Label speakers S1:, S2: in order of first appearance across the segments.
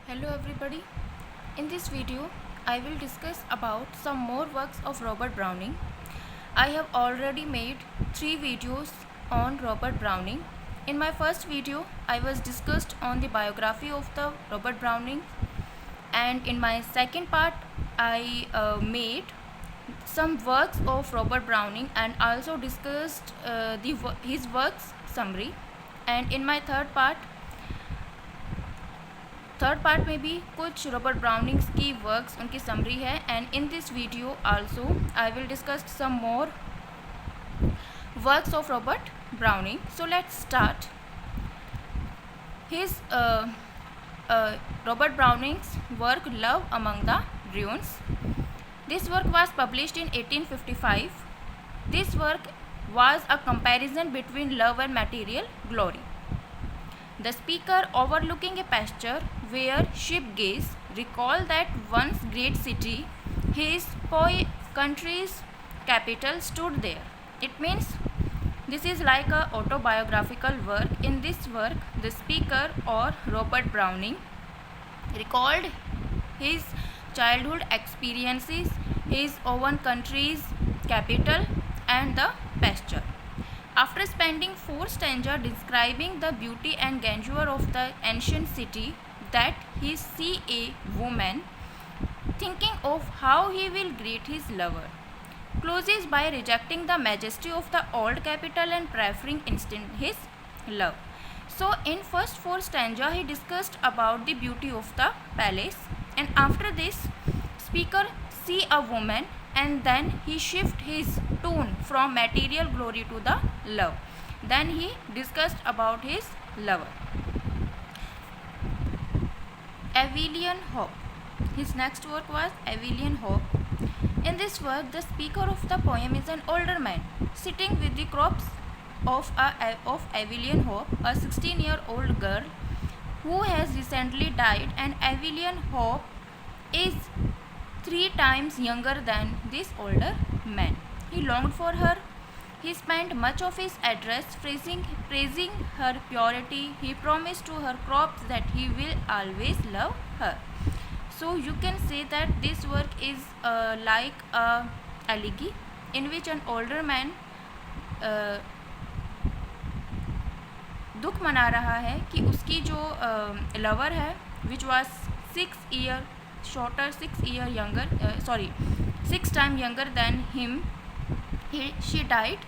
S1: Hello everybody. In this video, I will discuss about some more works of Robert Browning. I have already made 3 videos on Robert Browning. In my first video, I was discussed on the biography of the Robert Browning, and in my second part, I made some works of Robert Browning and also discussed his works summary. And in my third part में भी कुछ Robert ब्राउनिंग्स की works उनकी summary है. And in this video also I will discuss some more works of Robert Browning. So let's start. His Robert Browning's work Love Among the Ruins. This work was published in 1855. This work was a comparison between love and material glory. The speaker, overlooking a pasture where sheep graze, recalled that once great city, his country's capital, stood there. It means this is like a autobiographical work. In this work, the speaker or Robert Browning recalled his childhood experiences, his own country's capital and the pasture. After spending 4 stanzas describing the beauty and grandeur of the ancient city, that he see a woman, thinking of how he will greet his lover, closes by rejecting the majesty of the old capital and preferring instant his love. So in first 4 stanza he discussed about the beauty of the palace, and after this speaker see a woman, and then he shift his tone from material glory to the love. Then he discussed about his lover. Avillion Hope. His next work was Avillion Hope. In this work, the speaker of the poem is an older man sitting with the corpse of Avillion Hope, a 16-year-old girl who has recently died, and Avillion Hope is 3 times younger than this older man. He longed for her. He spent much of his address praising her purity. He promised to her corpse that he will always love her. So you can say that this work is like a elegy in which an older man दुख मना रहा है कि उसकी जो lover है which was 6 times younger than him, she died,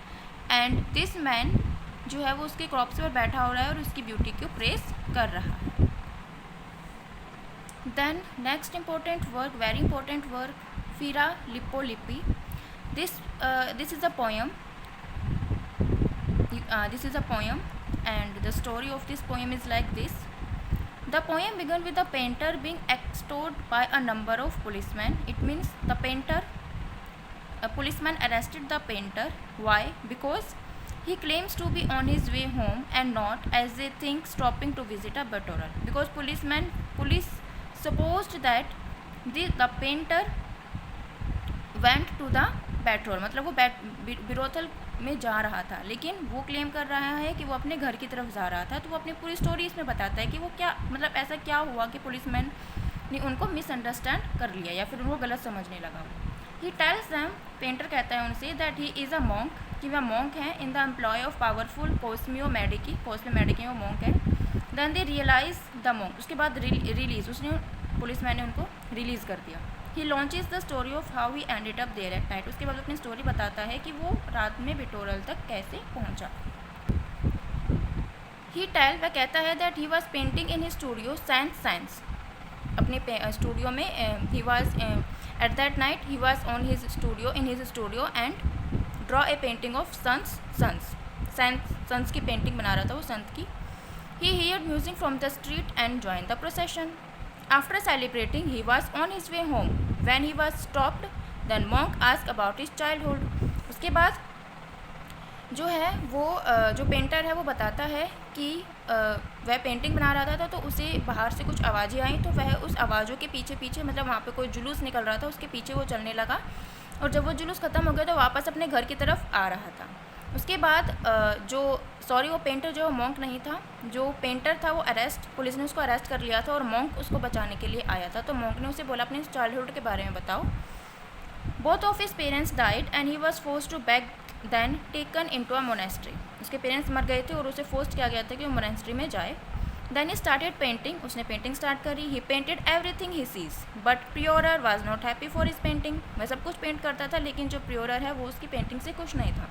S1: and this man जो है वो उसके क्रॉप्स पर बैठा हो रहा है और उसकी ब्यूटी को प्रेस कर रहा है. Then next important work, very important work, Fira Lipolipi. This is a poem. This is a poem, and the story of this poem is like this. The poem began with the painter being extorted by a number of policemen. It means a policeman arrested the painter. Why? Because he claims to be on his way home and not, as they think, stopping to visit a betrothal. Because police supposed that the painter went to the betrothal, मतलब वो betrothal में जा रहा था, लेकिन वो claim कर रहा है कि वो अपने घर की तरफ जा रहा था. तो वो अपनी पूरी स्टोरी इसमें बताता है कि वो क्या, मतलब ऐसा क्या हुआ कि पुलिसमैन ने उनको मिसअंडरस्टैंड कर लिया या फिर उनको गलत समझने लगा. ही टेल्स देम, पेंटर कहता है उनसे, that he is a monk, कि वह मॉन्क है, in the employ of powerful Cosimo Medici वो मॉन्क है. Then they realize the monk, उसके बाद रिलीज, उसने पुलिसमैन ने उनको रिलीज़ कर दिया. He launches the story of how he ended up there at night. उसके बाद अपनी स्टोरी बताता है कि वो रात में बेटोरल तक कैसे पहुंचा. ही वह कहता है that he was painting in his studio science, अपने स्टूडियो में he was at that night he was on his studio and draw a painting of sons की पेंटिंग बना रहा था वो संत की. He heard music from the street and join the procession. After celebrating, he was on his way home. When he was stopped, then monk asked about his childhood. उसके बाद जो है वो जो पेंटर है वो बताता है कि वह पेंटिंग बना रहा था तो उसे बाहर से कुछ आवाज़ें आई, तो वह उस आवाज़ों के पीछे मतलब वहाँ पे कोई जुलूस निकल रहा था, उसके पीछे वो चलने लगा, और जब वो जुलूस ख़त्म हो गया तो वापस अपने घर की तरफ आ रहा था. उसके बाद जो सॉरी वो पेंटर जो मॉन्क नहीं था, जो पेंटर था वो पुलिस ने उसको अरेस्ट कर लिया था और मॉन्क उसको बचाने के लिए आया था। तो मॉन्क ने उसे बोला अपने चाइल्डहुड के बारे में बताओ। Both of his parents died and he was forced to back then taken into a monastery. उसके पेरेंट्स मर गए थे और उसे फोर्स किया गया था कि वो मोनेस्ट्री में जाए। देन ही स्टार्टेड पेंटिंग, उसने पेंटिंग स्टार्ट करी। He painted everything he sees but prior was not happy for his painting. वह सब कुछ पेंट करता था लेकिन जो प्रियोरर है वो उसकी पेंटिंग से खुश नहीं था।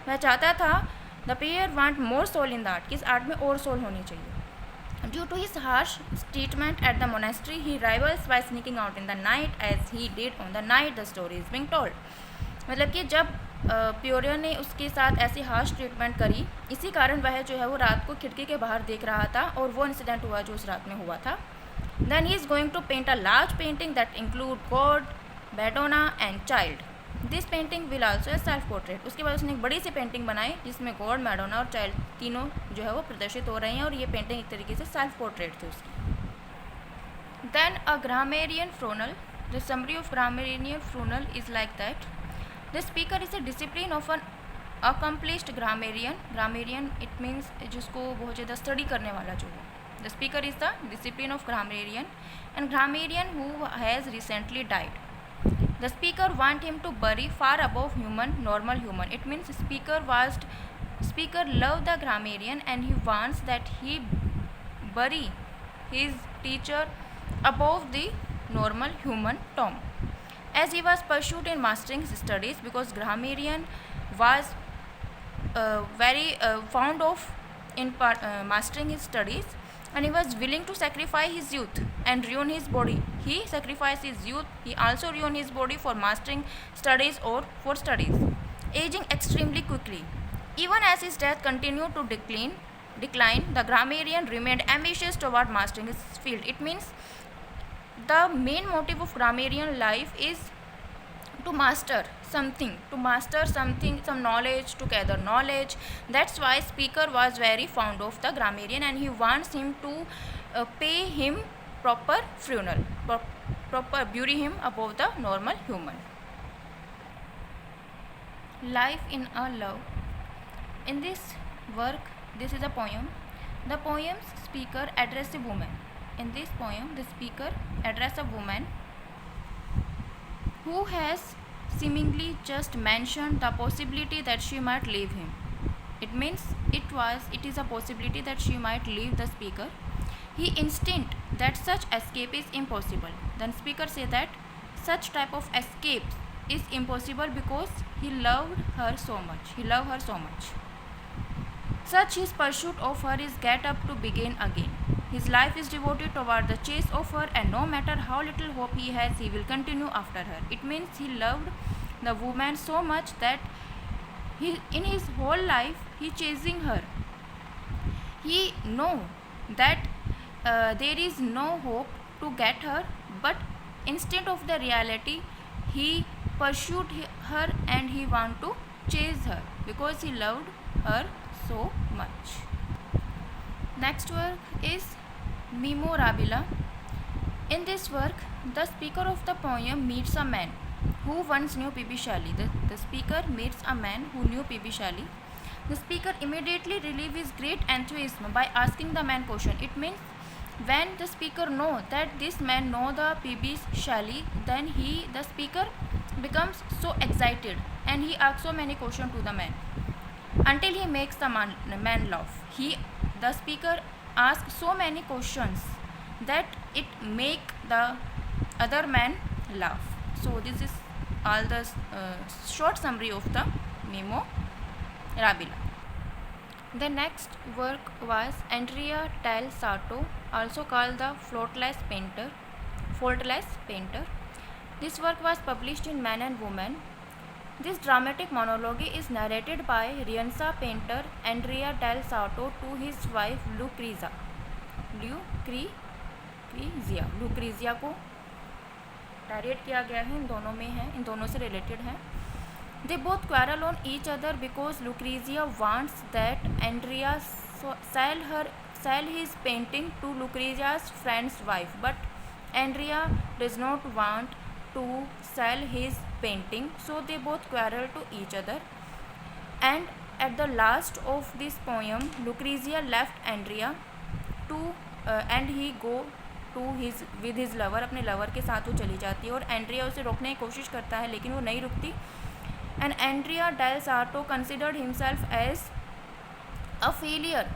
S1: वह चाहता था the prior want more soul in the art, कि इस आर्ट में और सोल होनी चाहिए। Due to his harsh treatment at the monastery he rivals by sneaking out in the night as he did on the night the story is being told. मतलब कि जब प्योरियर ने उसके साथ ऐसी हार्श ट्रीटमेंट करी, इसी कारण वह जो है वो रात को खिड़की के बाहर देख रहा था और वो इंसिडेंट हुआ जो उस रात में हुआ था। Then he is going to paint a large painting that include God, Madonna and child. This painting will also a self portrait. उसके बाद उसने एक बड़ी सी पेंटिंग बनाई जिसमें गॉड, मैडोना और चाइल्ड तीनों जो है वो प्रदर्शित हो रहे हैं और ये पेंटिंग एक तरीके से सेल्फ पोर्ट्रेट थी उसकी। Then a grammarian funeral, the summary of grammarian funeral is like that the speaker is a discipline of an accomplished grammarian. Grammarian it means जिसको बहुत ज़्यादा स्टडी करने वाला जो है. The speaker is the discipline of grammarian and grammarian who has recently died. The speaker want him to bury far above human, normal human. It means speaker love the grammarian and he wants that he bury his teacher above the normal human tomb. As he was pursued in mastering his studies, because grammarian was very fond of in mastering his studies, and he was willing to sacrifice his youth and ruin his body. He sacrificed his youth, he also ruined his body for mastering studies or for studies. Aging extremely quickly. Even as his death continued to decline, the grammarian remained ambitious toward mastering his field. It means the main motive of grammarian life is to master something, some knowledge, to gather knowledge. That's why speaker was very fond of the grammarian and he wants him to pay him proper funeral, proper bury him above the normal human. Life in a love. In this work, this is a poem. The poem's speaker address a woman. In this poem, the speaker address a woman who has seemingly just mentioned the possibility that she might leave him. It means it is a possibility that she might leave the speaker. He instinct that such escape is impossible. Then speaker say that such type of escape is impossible because he loved her so much. Such his pursuit of her is get up to begin again. His life is devoted toward the chase of her, and no matter how little hope he has, he will continue after her. It means he loved the woman so much that in his whole life he chasing her. He know that there is no hope to get her, but instead of the reality, he pursued her and he want to chase her because he loved her so much. Next work is Memorabila. In this work, the speaker of the poem meets a man who once knew P.B. Shelley. The speaker meets a man who knew P.B. Shelley. The speaker immediately relieves his great enthusiasm by asking the man question. It means when the speaker know that this man know the P.B. Shelley, then the speaker becomes so excited and he asks so many questions to the man until he makes the man laugh. The speaker asks so many questions that it make the other man laugh. So this is all the short summary of the Memorabila. The next work was Andrea del Sarto, also called the Faultless Painter. This work was published in Man and Woman. This dramatic monologue is narrated by Rienza painter Andrea del Sarto to his wife Lucrezia. Lucrezia को narrate किया गया है, इन दोनों से related है. They both quarrel on each other because Lucrezia wants that Andrea sell his painting to Lucrezia's friend's wife, but Andrea does not want to sell his painting, so they both quarrel to each other. And at the last of this poem, Lucrezia left Andrea to and he go to his with his lover. अपने lover के साथ वो चली जाती है और Andrea उसे रोकने की कोशिश करता है लेकिन वो नहीं रुकती. And Andrea del Sarto considered himself as a failure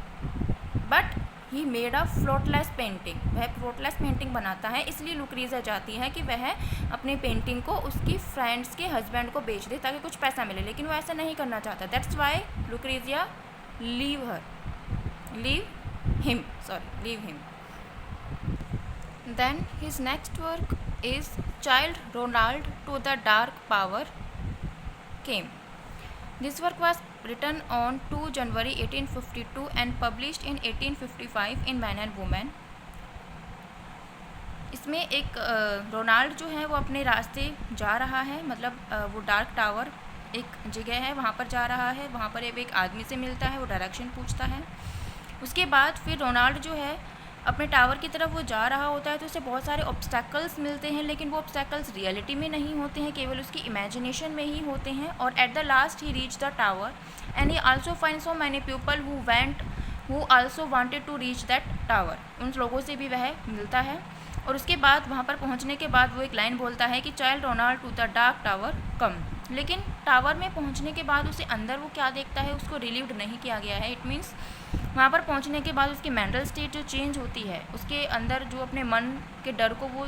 S1: but he made a flawless painting. वह फ्लोटलेस पेंटिंग बनाता है, इसलिए लुक्रीजिया चाहती है कि वह अपनी पेंटिंग को उसकी फ्रेंड्स के हस्बैंड को बेच दे ताकि कुछ पैसा मिले, लेकिन वो ऐसा नहीं करना चाहता. That's why Lucrezia leave him. Then his next work is Childe Roland to the dark power came. This work was written on 2 January 1852 and published in 1855 in Man and Woman. इसमें एक रोनाल्ड जो है वो अपने रास्ते जा रहा है, मतलब वो डार्क टावर एक जगह है वहाँ पर जा रहा है. वहाँ पर एक आदमी से मिलता है, वो डायरेक्शन पूछता है. उसके बाद फिर रोनाल्ड जो है अपने टावर की तरफ वो जा रहा होता है तो उसे बहुत सारे ऑब्स्टैकल्स मिलते हैं, लेकिन वो ऑब्स्टैकल्स रियलिटी में नहीं होते हैं, केवल उसकी इमेजिनेशन में ही होते हैं. और at the last he reach the tower and he also find so many people who also wanted to reach that tower. उन लोगों से भी वह मिलता है और उसके बाद वहाँ पर पहुँचने के बाद वो एक लाइन बोलता है कि Childe Roland to the dark tower come. लेकिन टावर में पहुँचने के बाद उसे अंदर वो क्या देखता है उसको रिलीव्ड नहीं किया गया है. इट मीन्स वहाँ पर पहुँचने के बाद उसकी मेंटल स्टेट जो चेंज होती है, उसके अंदर जो अपने मन के डर को वो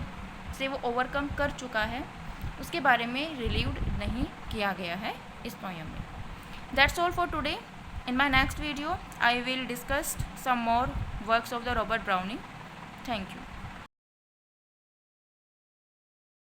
S1: ओवरकम कर चुका है, उसके बारे में रिलीव्ड नहीं किया गया है इस पोएम में. That's all for today. In my next video I will discuss some more works of the Robert Browning. Thank you.